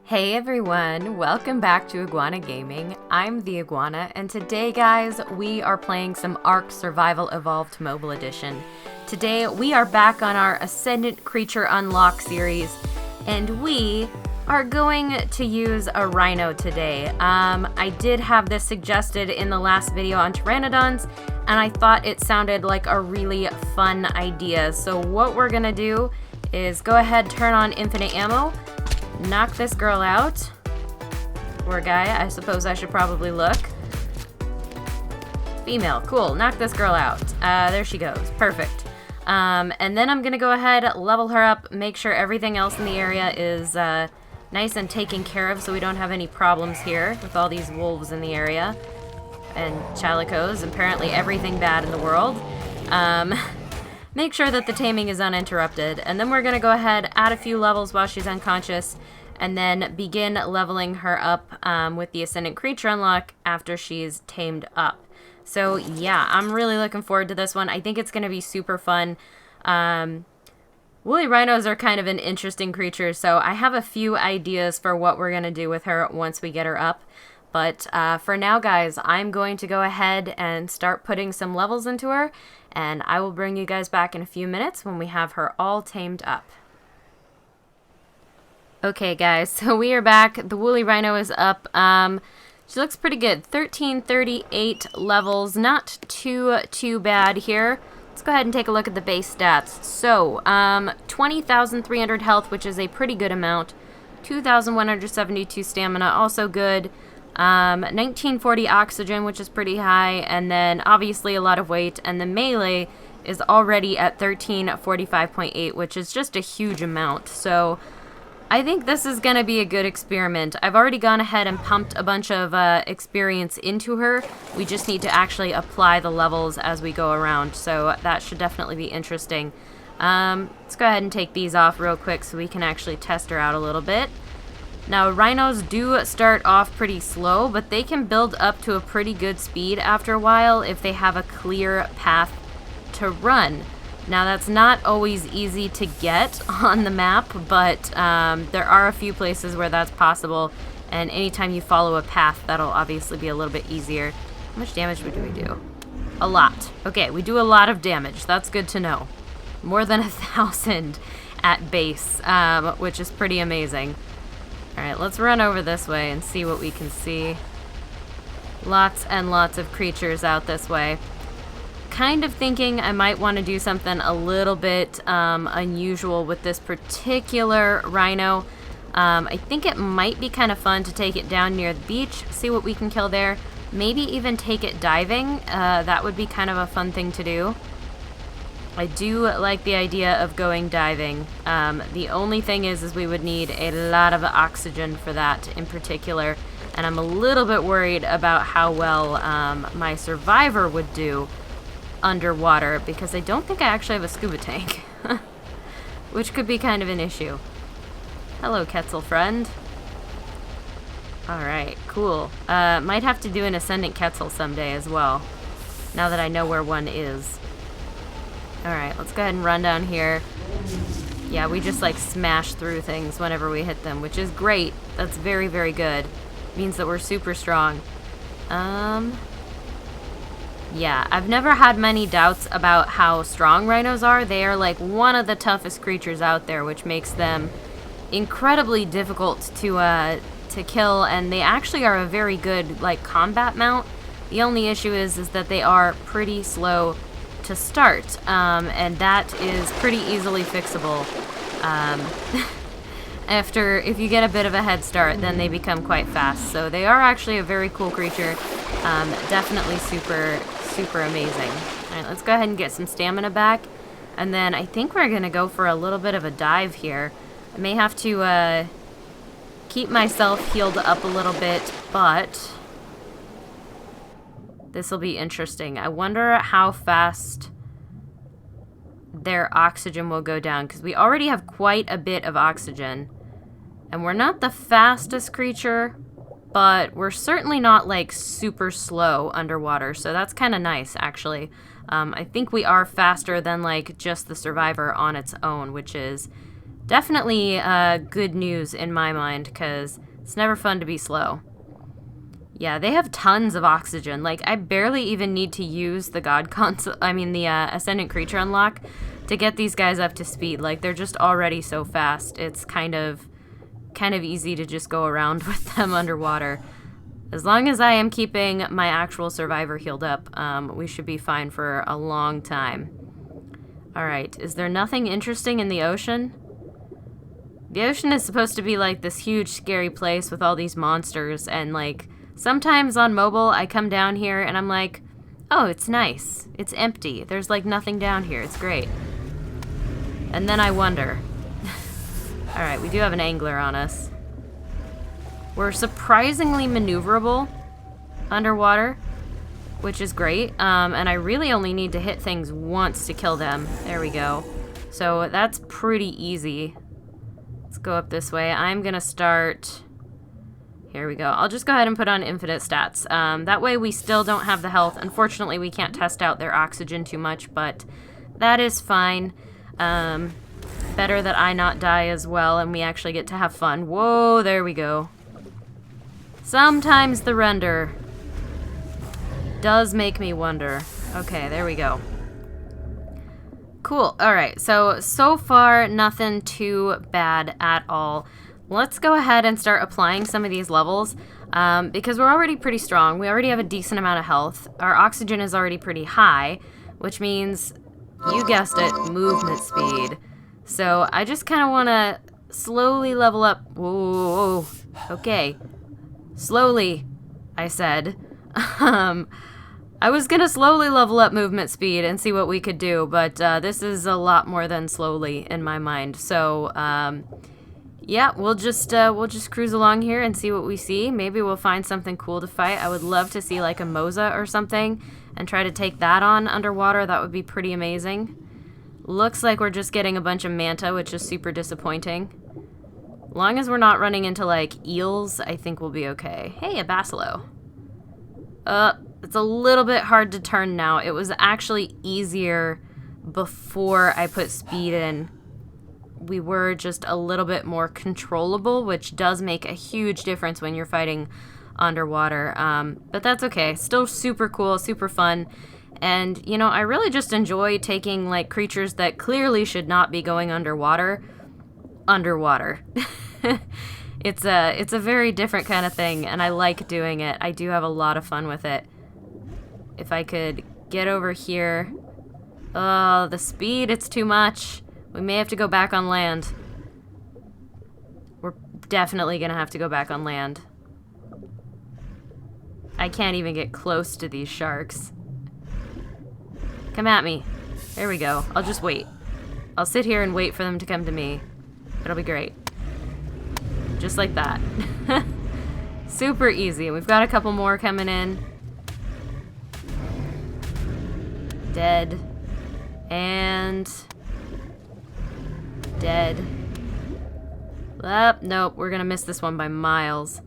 Hey everyone, welcome back to Iguana Gaming. I'm the Iguana, and today guys, we are playing some ARK Survival Evolved Mobile Edition. Today we are back on our Ascendant Creature Unlock series, and we are going to use a Rhino today. I did have this suggested in the last video on Pteranodons, and I thought it sounded like a really fun idea. So what we're gonna do is go ahead, turn on infinite ammo, knock this girl out. Poor guy, I suppose I should probably look. Female, cool, knock this girl out. There she goes, perfect. And then I'm gonna go ahead, level her up, make sure everything else in the area is nice and taken care of so we don't have any problems here with all these wolves in the area. And chalicos, apparently everything bad in the world. Make sure that the taming is uninterrupted, and then we're going to go ahead, add a few levels while she's unconscious, and then begin leveling her up with the Ascendant Creature Unlock after she's tamed up. So yeah, I'm really looking forward to this one. I think it's going to be super fun. Woolly rhinos are kind of an interesting creature, so I have a few ideas for what we're going to do with her once we get her up. But for now, guys, I'm going to go ahead and start putting some levels into her, and I will bring you guys back in a few minutes when we have her all tamed up. Okay, guys, so we are back. The Woolly Rhino is up. She looks pretty good. 1338 levels. Not too bad here. Let's go ahead and take a look at the base stats. So, 20,300 health, which is a pretty good amount. 2,172 stamina, also good. 1940 oxygen, which is pretty high, and then obviously a lot of weight, and the melee is already at 1345.8, which is just a huge amount. So I think this is going to be a good experiment. I've already gone ahead and pumped a bunch of experience into her. We just need to actually apply the levels as we go around, so that should definitely be interesting. Let's go ahead and take these off real quick so we can actually test her out a little bit. Now, rhinos do start off pretty slow, but they can build up to a pretty good speed after a while if they have a clear path to run. Now, that's not always easy to get on the map, but there are a few places where that's possible, and anytime you follow a path, that'll obviously be a little bit easier. How much damage do we do? A lot. Okay, we do a lot of damage. That's good to know. More than 1,000 at base, which is pretty amazing. Alright, let's run over this way and see what we can see. Lots and lots of creatures out this way. Kind of thinking I might want to do something a little bit unusual with this particular rhino. I think it might be kind of fun to take it down near the beach, see what we can kill there. Maybe even take it diving. That would be kind of a fun thing to do. I do like the idea of going diving. The only thing is we would need a lot of oxygen for that in particular, and I'm a little bit worried about how well my survivor would do underwater, because I don't think I actually have a scuba tank, which could be kind of an issue. Hello, Quetzal friend. Alright, cool. Might have to do an Ascendant Quetzal someday as well, now that I know where one is. Alright, let's go ahead and run down here. Yeah, we just like smash through things whenever we hit them, which is great. That's very, very good. Means that we're super strong. Yeah, I've never had many doubts about how strong rhinos are. They are like one of the toughest creatures out there, which makes them incredibly difficult to kill, and they actually are a very good like combat mount. The only issue is that they are pretty slow to start, and that is pretty easily fixable. If you get a bit of a head start, then they become quite fast. So they are actually a very cool creature. Definitely super amazing. Alright, let's go ahead and get some stamina back, and then I think we're gonna go for a little bit of a dive here. I may have to keep myself healed up a little bit, but this will be interesting. I wonder how fast their oxygen will go down, because we already have quite a bit of oxygen. And we're not the fastest creature, but we're certainly not like super slow underwater, so that's kind of nice, actually. I think we are faster than like just the survivor on its own, which is Definitely good news in my mind, because it's never fun to be slow. Yeah, they have tons of oxygen. Like, I barely even need to use the the Ascendant Creature unlock to get these guys up to speed. Like, they're just already so fast. It's kind of easy to just go around with them underwater. As long as I am keeping my actual survivor healed up, we should be fine for a long time. Alright, is there nothing interesting in the ocean? The ocean is supposed to be like this huge, scary place with all these monsters, and like, sometimes on mobile, I come down here and I'm like, oh, it's nice. It's empty. There's like nothing down here. It's great. And then I wonder. Alright, we do have an angler on us. We're surprisingly maneuverable underwater, which is great. And I really only need to hit things once to kill them. There we go. So that's pretty easy. Let's go up this way. I'm gonna start... Here we go. I'll just go ahead and put on infinite stats. That way we still don't have the health. Unfortunately, we can't test out their oxygen too much, but that is fine. Better that I not die as well, and we actually get to have fun. Whoa, there we go. Sometimes the render does make me wonder. Okay, there we go. Cool. Alright, so far, nothing too bad at all. Let's go ahead and start applying some of these levels, because we're already pretty strong. We already have a decent amount of health. Our oxygen is already pretty high, which means, you guessed it, movement speed. So I just kind of want to slowly level up. Whoa, okay. Slowly, I said. I was going to slowly level up movement speed and see what we could do, but this is a lot more than slowly in my mind. So, yeah, we'll just cruise along here and see what we see. Maybe we'll find something cool to fight. I would love to see like a Moza or something and try to take that on underwater. That would be pretty amazing. Looks like we're just getting a bunch of Manta, which is super disappointing. As long as we're not running into like eels, I think we'll be okay. Hey, a Basilo. It's a little bit hard to turn now. It was actually easier before I put speed in. We were just a little bit more controllable, which does make a huge difference when you're fighting underwater. But that's okay. Still super cool, super fun. And, you know, I really just enjoy taking, like, creatures that clearly should not be going underwater. It's a very different kind of thing, and I like doing it. I do have a lot of fun with it. If I could get over here. Oh, the speed, it's too much. We may have to go back on land. We're definitely gonna have to go back on land. I can't even get close to these sharks. Come at me. There we go. I'll just wait. I'll sit here and wait for them to come to me. It'll be great. Just like that. Super easy. We've got a couple more coming in. Dead. And... dead. Nope, we're gonna miss this one by miles.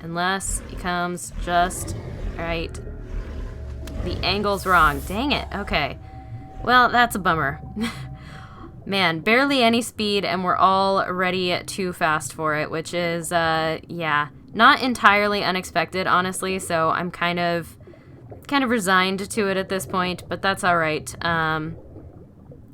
Unless he comes just right. The angle's wrong. Dang it. Okay. Well, that's a bummer. Man, barely any speed, and we're already too fast for it, which is, yeah, not entirely unexpected, honestly, so I'm kind of resigned to it at this point, but that's alright. And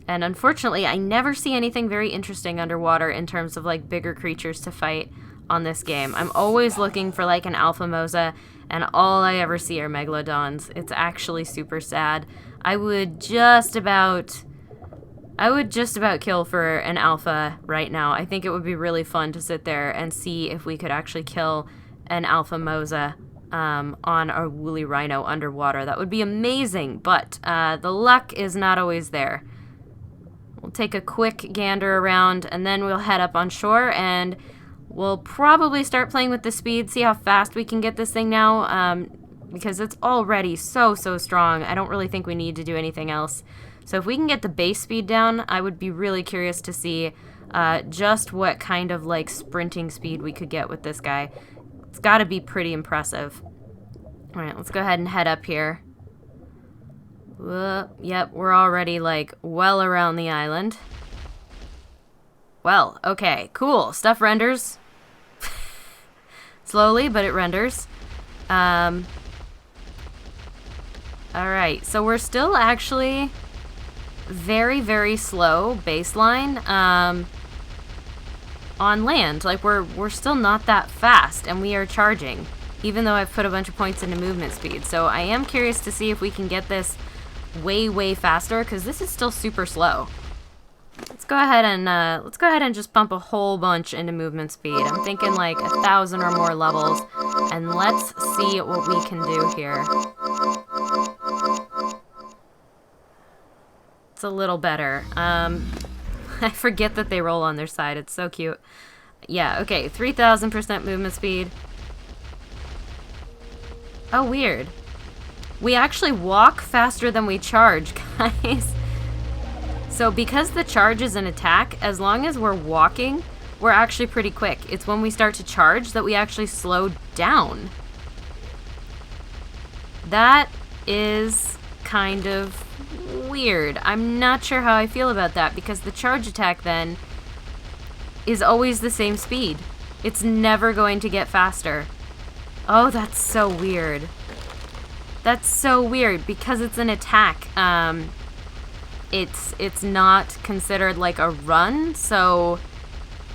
unfortunately, I never see anything very interesting underwater in terms of, like, bigger creatures to fight on this game. I'm always looking for, like, an Alpha Moza, and all I ever see are Megalodons. It's actually super sad. I would just about kill for an Alpha right now. I think it would be really fun to sit there and see if we could actually kill an Alpha Moza on a Woolly Rhino underwater. That would be amazing, but the luck is not always there. We'll take a quick gander around, and then we'll head up on shore, and we'll probably start playing with the speed, see how fast we can get this thing now, because it's already so strong. I don't really think we need to do anything else. So if we can get the base speed down, I would be really curious to see just what kind of, like, sprinting speed we could get with this guy. It's got to be pretty impressive. All right, let's go ahead and head up here. Yep, we're already, like, well around the island. Well, okay, cool. Stuff renders. Slowly, but it renders. Alright, so we're still actually very, very slow baseline on land. Like, we're still not that fast, and we are charging, even though I've put a bunch of points into movement speed. So I am curious to see if we can get this way, way faster, because this is still super slow. Let's go ahead and just pump a whole bunch into movement speed. I'm thinking like 1,000 or more levels, and let's see what we can do here. It's a little better. I forget that they roll on their side. It's so cute. Yeah, okay, 3,000% movement speed. Oh, weird. We actually walk faster than we charge, guys. So because the charge is an attack, as long as we're walking, we're actually pretty quick. It's when we start to charge that we actually slow down. That is kind of weird. I'm not sure how I feel about that, because the charge attack then is always the same speed. It's never going to get faster. Oh, that's so weird. That's so weird, because it's an attack. It's not considered like a run, so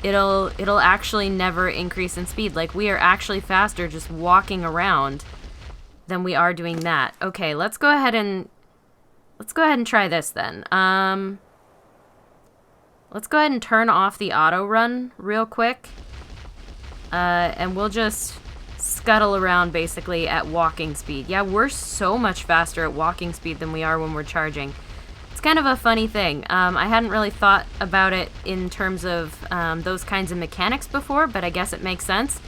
it'll actually never increase in speed. Like, we are actually faster just walking around than we are doing that. Okay, let's go ahead and try this then. Let's go ahead and turn off the auto run real quick, and we'll just scuttle around basically at walking speed. Yeah, we're so much faster at walking speed than we are when we're charging. It's kind of a funny thing. I hadn't really thought about it in terms of those kinds of mechanics before, but I guess it makes sense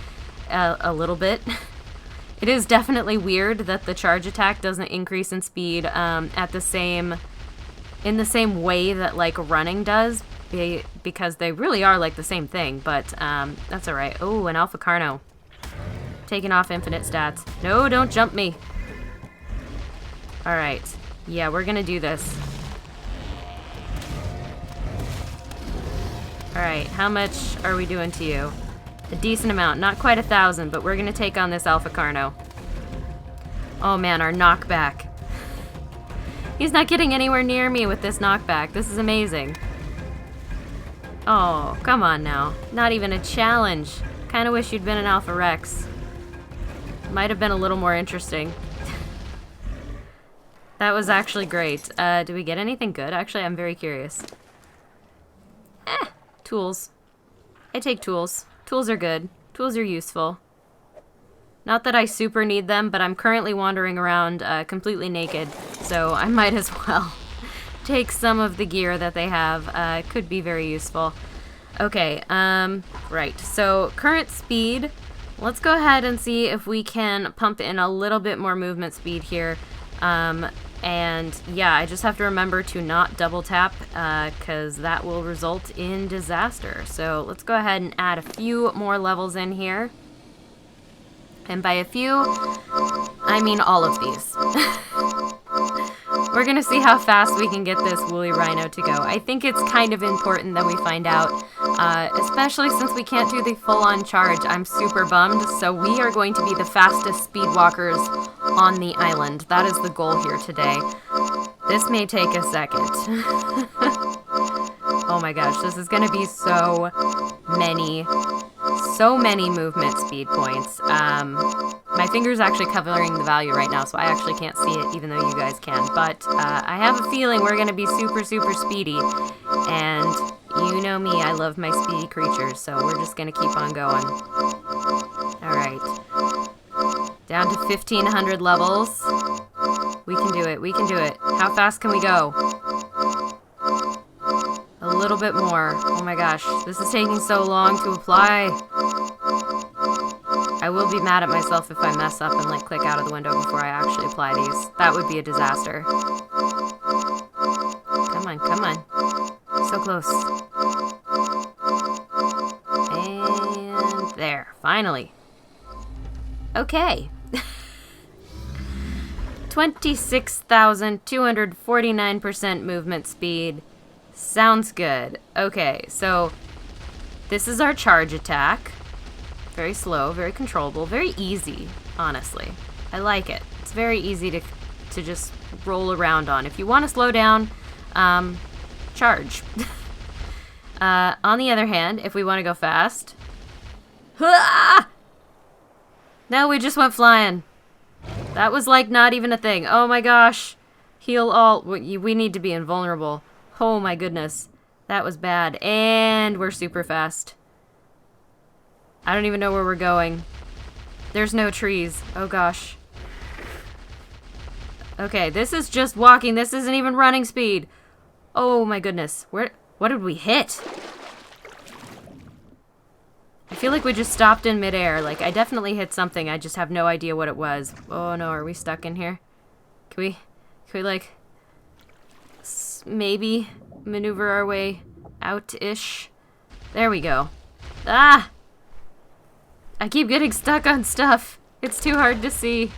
a little bit. It is definitely weird that the charge attack doesn't increase in speed in the same way that like running does, because they really are like the same thing. But that's all right. Oh, an Alpha Carno. Taking off infinite stats. No, don't jump me. All right. Yeah, we're gonna do this. Alright, how much are we doing to you? A decent amount. Not quite 1,000, but we're gonna take on this Alpha Carno. Oh man, our knockback. He's not getting anywhere near me with this knockback. This is amazing. Oh, come on now. Not even a challenge. Kinda wish you'd been an Alpha Rex. Might have been a little more interesting. That was actually great. Did we get anything good? Actually, I'm very curious. Tools. I take tools. Tools are good. Tools are useful. Not that I super need them, but I'm currently wandering around completely naked, so I might as well take some of the gear that they have. It could be very useful. Okay, right. So current speed. Let's go ahead and see if we can pump in a little bit more movement speed here. And yeah, I just have to remember to not double tap, because that will result in disaster. So let's go ahead and add a few more levels in here. And by a few, I mean all of these. We're gonna see how fast we can get this woolly rhino to go. I think it's kind of important that we find out, especially since we can't do the full-on charge. I'm super bummed, so we are going to be the fastest speed walkers on the island. That is the goal here today. This may take a second. Oh my gosh, this is gonna be so many movement speed points. My finger's actually covering the value right now, so I actually can't see it, even though you guys can. But I have a feeling we're gonna be super, super speedy. And you know me, I love my speedy creatures, so we're just gonna keep on going. Alright. Down to 1,500 levels. We can do it, we can do it. How fast can we go? A little bit more. Oh my gosh, this is taking so long to apply. I will be mad at myself if I mess up and like click out of the window before I actually apply these. That would be a disaster. Come on, come on. So close. And there, finally. Okay. 26,249% movement speed. Sounds good. Okay, so This is our charge attack. Very slow, very controllable, very easy, honestly. I like it. It's very easy to just roll around on. If you want to slow down, charge. On the other hand, if we want to go fast... No, we just went flying. That was like not even a thing. Oh my gosh. Heal all. We need to be invulnerable. Oh my goodness. That was bad. And we're super fast. I don't even know where we're going. There's no trees. Oh gosh. Okay, this is just walking. This isn't even running speed. Oh my goodness. What did we hit? I feel like we just stopped in midair. Like, I definitely hit something. I just have no idea what it was. Oh no, are we stuck in here? Can we like, maybe maneuver our way out-ish? There we go. Ah! I keep getting stuck on stuff. It's too hard to see.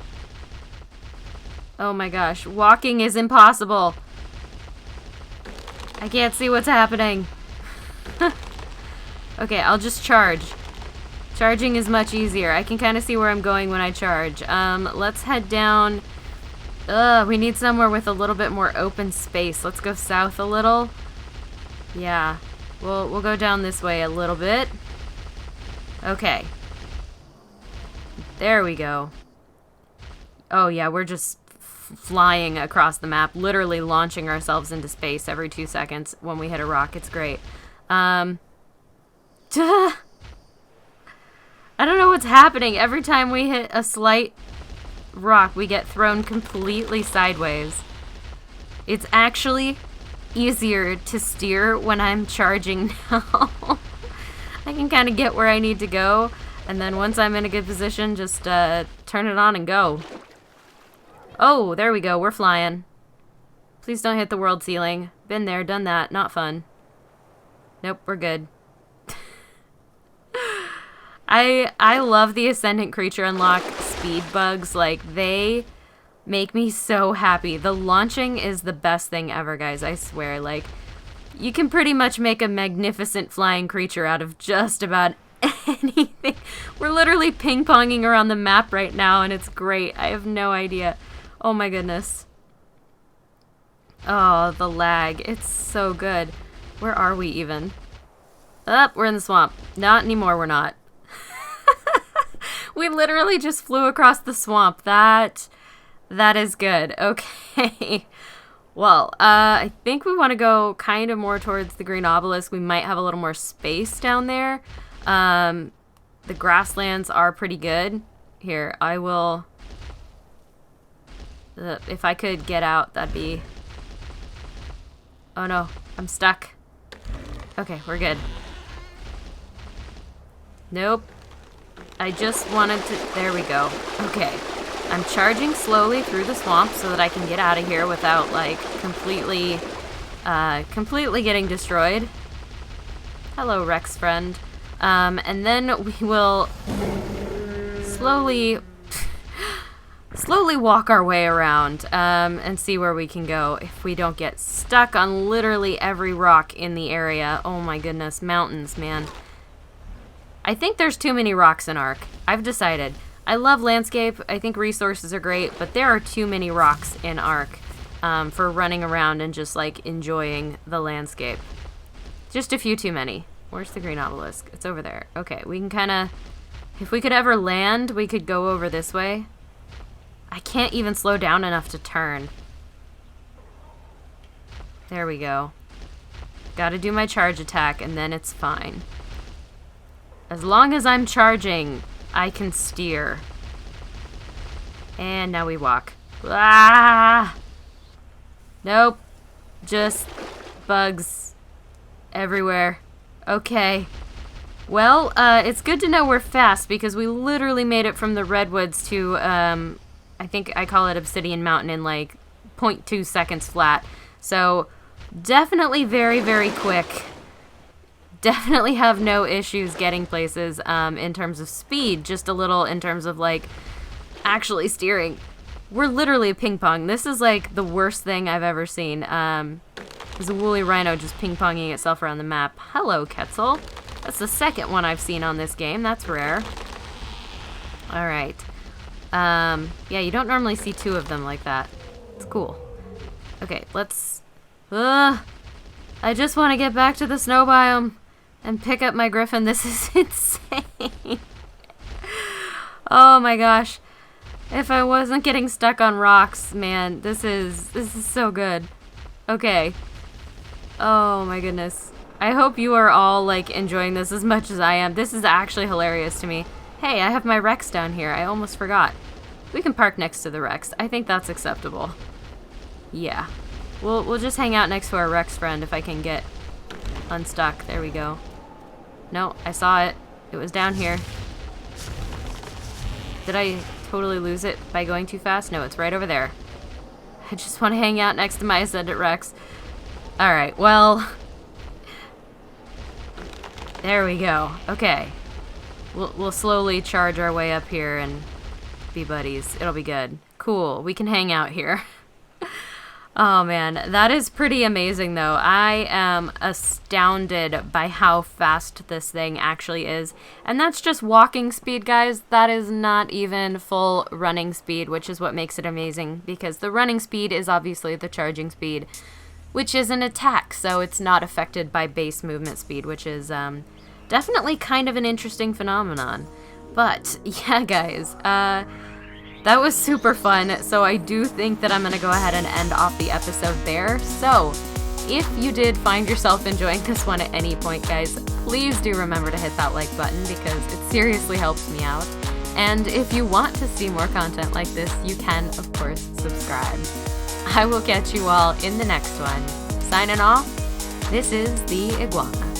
Oh my gosh. Walking is impossible. I can't see what's happening. Okay, I'll just charge. Charging is much easier. I can kind of see where I'm going when I charge. Let's head down. We need somewhere with a little bit more open space. Let's go south a little. Yeah. We'll go down this way a little bit. Okay. There we go. Oh yeah, we're just flying across the map, literally launching ourselves into space every 2 seconds when we hit a rock. It's great. I don't know what's happening. Every time we hit a slight rock, we get thrown completely sideways. It's actually easier to steer when I'm charging now. I can kind of get where I need to go, and then once I'm in a good position, just turn it on and go. Oh, there we go. We're flying. Please don't hit the world ceiling. Been there, done that. Not fun. Nope, we're good. I love the Ascendant Creature Unlock speed bugs. Like, they make me so happy. The launching is the best thing ever, guys. I swear. Like, you can pretty much make a magnificent flying creature out of just about anything. We're literally ping-ponging around the map right now, and it's great. I have no idea. Oh my goodness. Oh, the lag. It's so good. Where are we even? Oh, we're in the swamp. Not anymore, we're not. We literally just flew across the swamp. That is good. Okay. Well, I think we want to go kind of more towards the green obelisk. We might have a little more space down there. The grasslands are pretty good. Here, I will... if I could get out, that'd be... Oh no, I'm stuck. Okay, we're good. Nope. I just wanted to... There we go. Okay. I'm charging slowly through the swamp so that I can get out of here without, like, completely getting destroyed. Hello, Rex friend. And then we will slowly walk our way around, and see where we can go if we don't get stuck on literally every rock in the area. Oh my goodness, mountains, man. I think there's too many rocks in ARK. I've decided. I love landscape. I think resources are great, but there are too many rocks in ARK for running around and just, like, enjoying the landscape. Just a few too many. Where's the green obelisk? It's over there. Okay, we can kind of... If we could ever land, we could go over this way. I can't even slow down enough to turn. There we go. Gotta do my charge attack, and then it's fine. As long as I'm charging, I can steer. And now we walk. Ah! Nope. Just bugs everywhere. Okay. Well, it's good to know we're fast because we literally made it from the redwoods to, I think I call it Obsidian Mountain in like 0.2 seconds flat. So definitely very, very quick. Definitely have no issues getting places in terms of speed, just a little in terms of like actually steering. We're literally ping pong. This is like the worst thing I've ever seen. There's a woolly rhino just ping ponging itself around the map. Hello, Quetzal. That's the second one I've seen on this game. That's rare. Alright. Yeah, you don't normally see two of them like that. It's cool. Okay, let's... I just want to get back to the snow biome and pick up my griffin. This is insane. Oh my gosh. If I wasn't getting stuck on rocks, man, this is so good. Okay. Oh my goodness. I hope you are all like enjoying this as much as I am. This is actually hilarious to me. Hey, I have my Rex down here. I almost forgot. We can park next to the Rex. I think that's acceptable. Yeah. We'll just hang out next to our Rex friend if I can get unstuck. There we go. No, I saw it. It was down here. Did I totally lose it by going too fast? No, it's right over there. I just want to hang out next to my Ascendant Rex. Alright, well... There we go. Okay. We'll slowly charge our way up here and be buddies. It'll be good. Cool. We can hang out here. Oh man, that is pretty amazing though. I am astounded by how fast this thing actually is. And that's just walking speed, guys. That is not even full running speed, which is what makes it amazing, because the running speed is obviously the charging speed, which is an attack, so it's not affected by base movement speed, which is definitely kind of an interesting phenomenon. But yeah, guys, that was super fun, so I do think that I'm going to go ahead and end off the episode there. So, if you did find yourself enjoying this one at any point, guys, please do remember to hit that like button because it seriously helps me out. And if you want to see more content like this, you can, of course, subscribe. I will catch you all in the next one. Signing off, this is the Iguana.